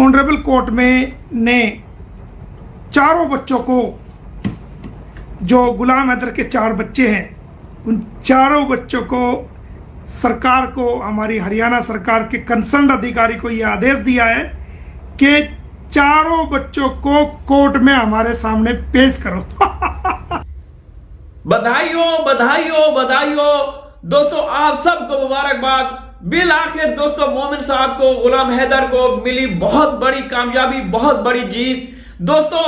Honourable court में ने चारों बच्चों को, जो गुलाम हैदर के 4 बच्चे हैं, उन चारों बच्चों को सरकार को, हमारी हरियाणा सरकार के कंसर्न अधिकारी को यह आदेश दिया है कि चारों बच्चों को कोर्ट में हमारे सामने पेश करो। बधाई हो, बधाई हो, बधाई हो दोस्तों, आप सबको मुबारकबाद। बिल आखिर दोस्तों मोमिन साहब को, गुलाम हैदर को मिली बहुत बड़ी कामयाबी, बहुत बड़ी जीत। दोस्तों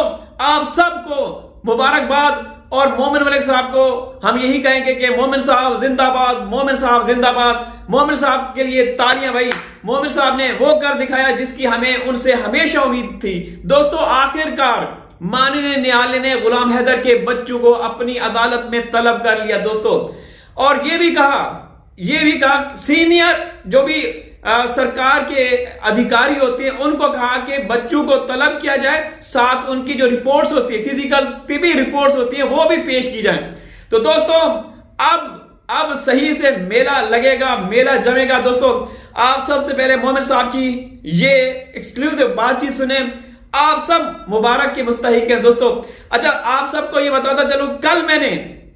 आप सबको मुबारकबाद। और मोमिन मलिक साहब को हम यही कहेंगे कि मोमिन साहब जिंदाबाद, मोमिन साहब जिंदाबाद। मोमिन साहब के लिए तालियां भाई। मोमिन साहब ने वो कर दिखाया जिसकी हमें उनसे हमेशा उम्मीद थी। दोस्तों आखिरकार माननीय न्यायालय ने गुलाम हैदर के बच्चों को अपनी अदालत में तलब कर लिया दोस्तों। और ये भी कहा सीनियर जो भी सरकार के अधिकारी होते हैं उनको कहा कि बच्चों को तलब किया जाए, साथ उनकी जो रिपोर्ट्स होती है, फिजिकल तिबी रिपोर्ट्स होती है, वो भी पेश की जाए। तो दोस्तों अब सही से मेला लगेगा, मेला जमेगा। दोस्तों आप सबसे पहले मोमिन साहब की ये एक्सक्लूसिव बातचीत सुने। आप सब मुबारक के मुस्तहिक हैं दोस्तों। अच्छा, आप सबको ये बताता चलूं,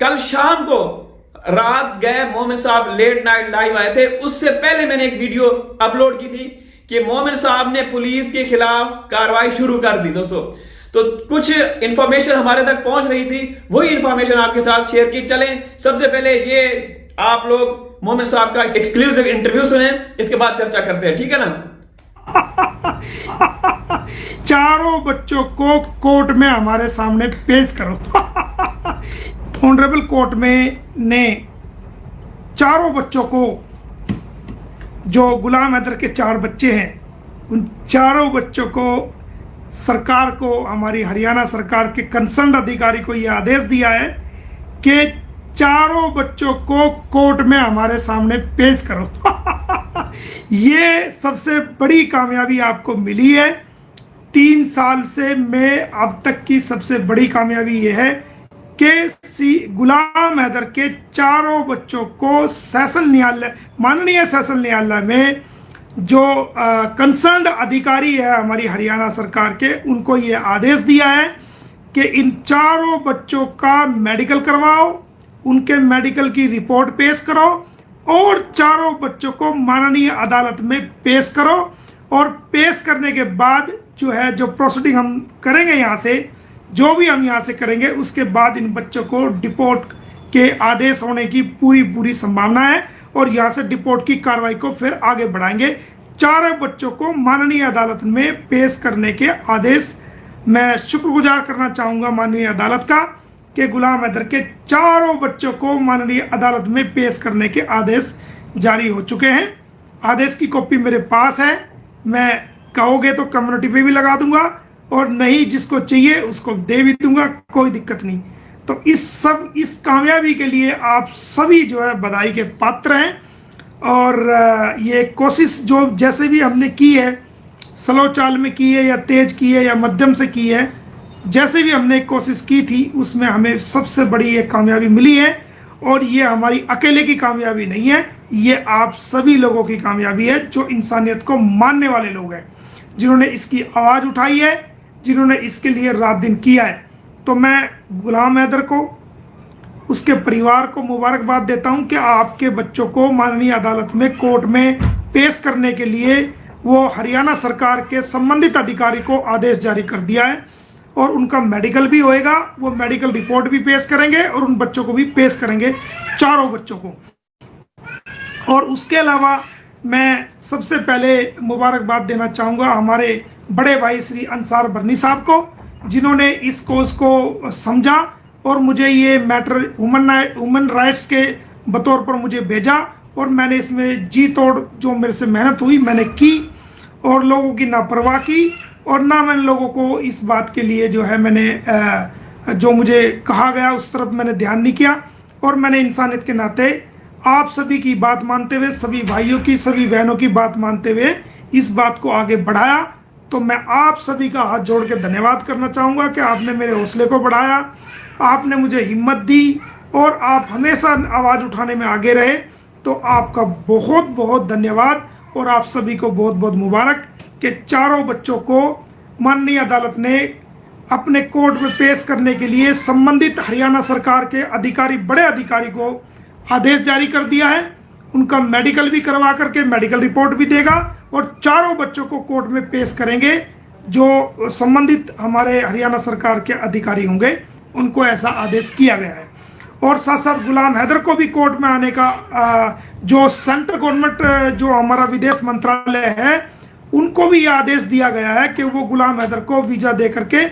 कल शाम को रात गए मोमिन साहब लेट नाइट लाइव आए थे, उससे पहले मैंने एक वीडियो अपलोड की थी कि मोमिन साहब ने पुलिस के खिलाफ कार्रवाई शुरू कर दी दोस्तों। तो कुछ इंफॉर्मेशन हमारे तक पहुंच रही थी, वही इंफॉर्मेशन आपके साथ शेयर की। चलें सबसे पहले ये आप लोग मोमिन साहब का एक्सक्लूसिव इंटरव्यू सुने, इसके बाद चर्चा करते हैं, ठीक है ना। चारों बच्चों को कोर्ट में हमारे सामने पेश करो। ऑनरेबल कोर्ट में ने चारों बच्चों को, जो गुलाम हैदर के 4 बच्चे हैं, उन चारों बच्चों को सरकार को, हमारी हरियाणा सरकार के कंसर्न अधिकारी को यह आदेश दिया है कि चारों बच्चों को कोर्ट में हमारे सामने पेश करो। ये सबसे बड़ी कामयाबी आपको मिली है 3 साल से। में अब तक की सबसे बड़ी कामयाबी यह है कि गुलाम हैदर के चारों बच्चों को सेशन न्यायालय, माननीय सेशन न्यायालय में जो कंसर्न अधिकारी है हमारी हरियाणा सरकार के, उनको ये आदेश दिया है कि इन चारों बच्चों का मेडिकल करवाओ, उनके मेडिकल की रिपोर्ट पेश करो और चारों बच्चों को माननीय अदालत में पेश करो। और पेश करने के बाद जो प्रोसीडिंग हम करेंगे यहाँ से, जो भी हम यहाँ से करेंगे, उसके बाद इन बच्चों को डिपोर्ट के आदेश होने की पूरी संभावना है और यहाँ से डिपोर्ट की कार्रवाई को फिर आगे बढ़ाएंगे। चारों बच्चों को माननीय अदालत में पेश करने के आदेश, मैं शुक्रगुजार करना चाहूँगा माननीय अदालत का कि गुलाम हैदर के चारों बच्चों को माननीय अदालत में पेश करने के आदेश जारी हो चुके हैं। आदेश की कॉपी मेरे पास है, मैं कहोगे तो कम्युनिटी पे भी लगा दूंगा और नहीं जिसको चाहिए उसको दे भी दूंगा, कोई दिक्कत नहीं। तो इस कामयाबी के लिए आप सभी जो है बधाई के पात्र हैं। और ये कोशिश जो जैसे भी हमने की है, स्लो चाल में की है या तेज की है या मध्यम से की है, जैसे भी हमने कोशिश की थी उसमें हमें सबसे बड़ी ये कामयाबी मिली है। और ये हमारी अकेले की कामयाबी नहीं है, ये आप सभी लोगों की कामयाबी है जो इंसानियत को मानने वाले लोग हैं, जिन्होंने इसकी आवाज़ उठाई है, जिन्होंने इसके लिए रात दिन किया है। तो मैं गुलाम हैदर को, उसके परिवार को मुबारकबाद देता हूं कि आपके बच्चों को माननीय अदालत में, कोर्ट में पेश करने के लिए वो हरियाणा सरकार के संबंधित अधिकारी को आदेश जारी कर दिया है और उनका मेडिकल भी होएगा, वो मेडिकल रिपोर्ट भी पेश करेंगे और उन बच्चों को भी पेश करेंगे, चारों बच्चों को। और उसके अलावा मैं सबसे पहले मुबारकबाद देना चाहूँगा हमारे बड़े भाई श्री अंसार बरनी साहब को, जिन्होंने इस कोर्स को समझा और मुझे ये मैटर ह्यूमन राइट्स के बतौर पर मुझे भेजा और मैंने इसमें जी तोड़ जो मेरे से मेहनत हुई मैंने की और लोगों की ना परवाह की और ना मैंने लोगों को इस बात के लिए जो है मैंने जो मुझे कहा गया उस तरफ मैंने ध्यान नहीं किया। और मैंने इंसानियत के नाते आप सभी की बात मानते हुए, सभी भाइयों की, सभी बहनों की बात मानते हुए इस बात को आगे बढ़ाया। तो मैं आप सभी का हाथ जोड़ के धन्यवाद करना चाहूँगा कि आपने मेरे हौसले को बढ़ाया, आपने मुझे हिम्मत दी और आप हमेशा आवाज़ उठाने में आगे रहे। तो आपका बहुत बहुत धन्यवाद। और आप सभी को बहुत बहुत मुबारक कि चारों बच्चों को माननीय अदालत ने अपने कोर्ट में पेश करने के लिए संबंधित हरियाणा सरकार के अधिकारी, बड़े अधिकारी को आदेश जारी कर दिया है। उनका मेडिकल भी करवा करके मेडिकल रिपोर्ट भी देगा और चारों बच्चों को कोर्ट में पेश करेंगे। जो संबंधित हमारे हरियाणा सरकार के अधिकारी होंगे उनको ऐसा आदेश किया गया है। और साथ साथ गुलाम हैदर को भी कोर्ट में आने का जो सेंट्रल गवर्नमेंट, जो हमारा विदेश मंत्रालय है, उनको भी यह आदेश दिया गया है कि वो गुलाम हैदर को वीजा दे करके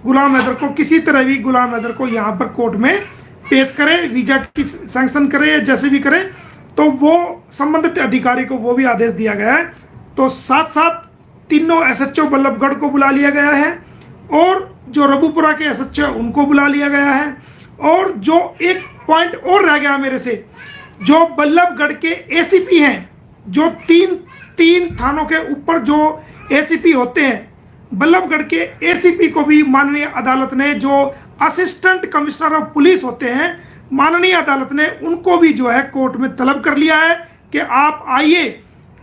गुलाम हैदर को किसी तरह भी गुलाम हैदर को यहाँ पर कोर्ट में पेश करे, वीजा की सैंक्शन करे या जैसे भी करे, तो वो संबंधित अधिकारी को वो भी आदेश दिया गया है। तो साथ साथ तीनों एसएचओ बल्लभगढ़ को बुला लिया गया है और जो रबुपुरा के एसएचओ उनको बुला लिया गया है। और जो एक पॉइंट और रह गया मेरे से, जो बल्लभगढ़ के एसीपी हैं, जो तीन थानों के ऊपर जो एसीपी होते हैं, बल्लभगढ़ के एसीपी को भी माननीय अदालत ने, जो असिस्टेंट कमिश्नर ऑफ पुलिस होते हैं, माननीय अदालत ने उनको भी जो है कोर्ट में तलब कर लिया है कि आप आइए,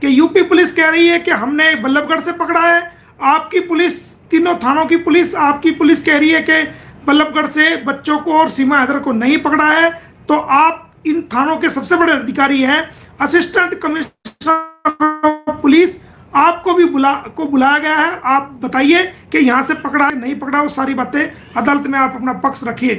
कि यूपी पुलिस कह रही है कि हमने बल्लभगढ़ से पकड़ा है, आपकी पुलिस, तीनों थानों की पुलिस, आपकी पुलिस कह रही है कि बल्लभगढ़ से बच्चों को और सीमा हैदर को नहीं पकड़ा है, तो आप इन थानों के सबसे बड़े अधिकारी हैं, असिस्टेंट कमिश्नर पुलिस, आपको भी बुलाया गया है, आप बताइए कि यहाँ से पकड़ा है नहीं पकड़ा, वो सारी बातें अदालत में आप अपना पक्ष रखिए।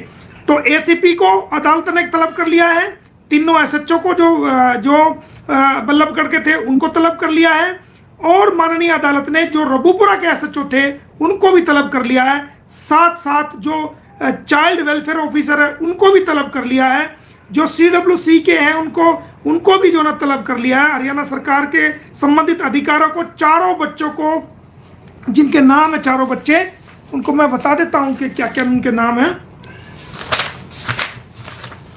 तो एसीपी को अदालत ने तलब कर लिया है, तीनों एसएचओ को जो बल्लभगढ़ के थे उनको तलब कर लिया है, और माननीय अदालत ने जो रबुपुरा के एसएचओ थे उनको भी तलब कर लिया है। साथ साथ जो चाइल्ड वेलफेयर ऑफिसर है उनको भी तलब कर लिया है, जो CWC के हैं उनको भी जो ना तलब कर लिया है। हरियाणा सरकार के संबंधित अधिकारियों को, चारों बच्चों को जिनके नाम है, चारों बच्चे, उनको मैं बता देता हूं कि क्या क्या उनके नाम है।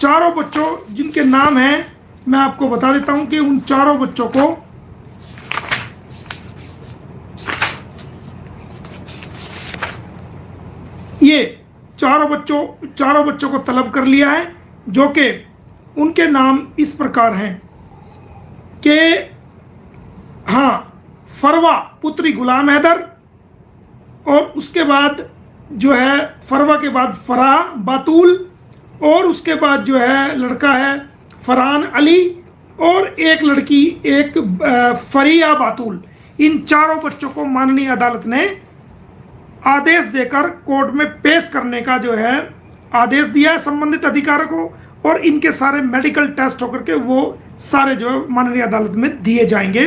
चारों बच्चों जिनके नाम हैं मैं आपको बता देता हूं कि उन चारों बच्चों को ये चारों बच्चों को तलब कर लिया है, जो कि उनके नाम इस प्रकार हैं कि हाँ, फरवा पुत्री गुलाम हैदर, और उसके बाद जो है फरवा के बाद फराह बातूल, और उसके बाद जो है लड़का है फरहान अली, और एक लड़की एक फरिया बातूल। इन चारों बच्चों को माननीय अदालत ने आदेश देकर कोर्ट में पेश करने का जो है आदेश दिया है संबंधित अधिकारियों को, और इनके सारे मेडिकल टेस्ट होकर के वो सारे जो है माननीय अदालत में दिए जाएंगे।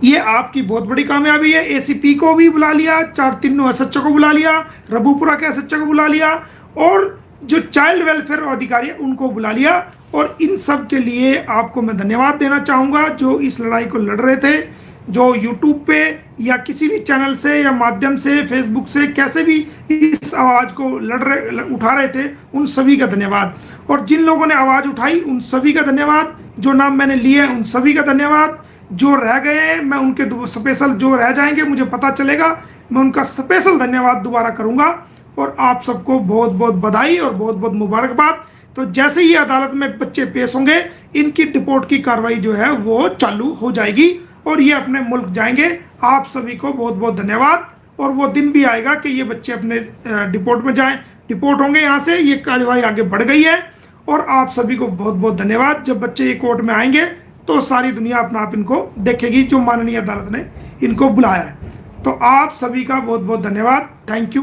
ये आपकी बहुत बड़ी कामयाबी है। एसीपी को भी बुला लिया, तीनों एसएचओ को बुला लिया, रबुपुरा के एसएचओ को बुला लिया, और जो चाइल्ड वेलफेयर अधिकारी है उनको बुला लिया। और इन सब के लिए आपको मैं धन्यवाद देना चाहूँगा जो इस लड़ाई को लड़ रहे थे, जो यूट्यूब पे या किसी भी चैनल से या माध्यम से, फेसबुक से, कैसे भी इस आवाज़ को उठा रहे थे, उन सभी का धन्यवाद। और जिन लोगों ने आवाज़ उठाई उन सभी का धन्यवाद, जो नाम मैंने लिए उन सभी का धन्यवाद। जो रह गए हैं मैं उनके स्पेशल, जो रह जाएंगे मुझे पता चलेगा, मैं उनका स्पेशल धन्यवाद दोबारा करूँगा। और आप सबको बहुत बहुत बधाई और बहुत बहुत मुबारकबाद। तो जैसे ही अदालत में बच्चे पेश होंगे, इनकी डिपोर्ट की कार्रवाई जो है वो चालू हो जाएगी और ये अपने मुल्क जाएंगे। आप सभी को बहुत बहुत धन्यवाद। और वो दिन भी आएगा कि ये बच्चे अपने डिपोर्ट में जाएं, डिपोर्ट होंगे यहाँ से। ये कार्रवाई आगे बढ़ गई है और आप सभी को बहुत बहुत धन्यवाद। जब बच्चे ये कोर्ट में आएंगे तो सारी दुनिया अपना आप इनको देखेगी, जो माननीय अदालत ने इनको बुलाया है। तो आप सभी का बहुत बहुत धन्यवाद। Thank you.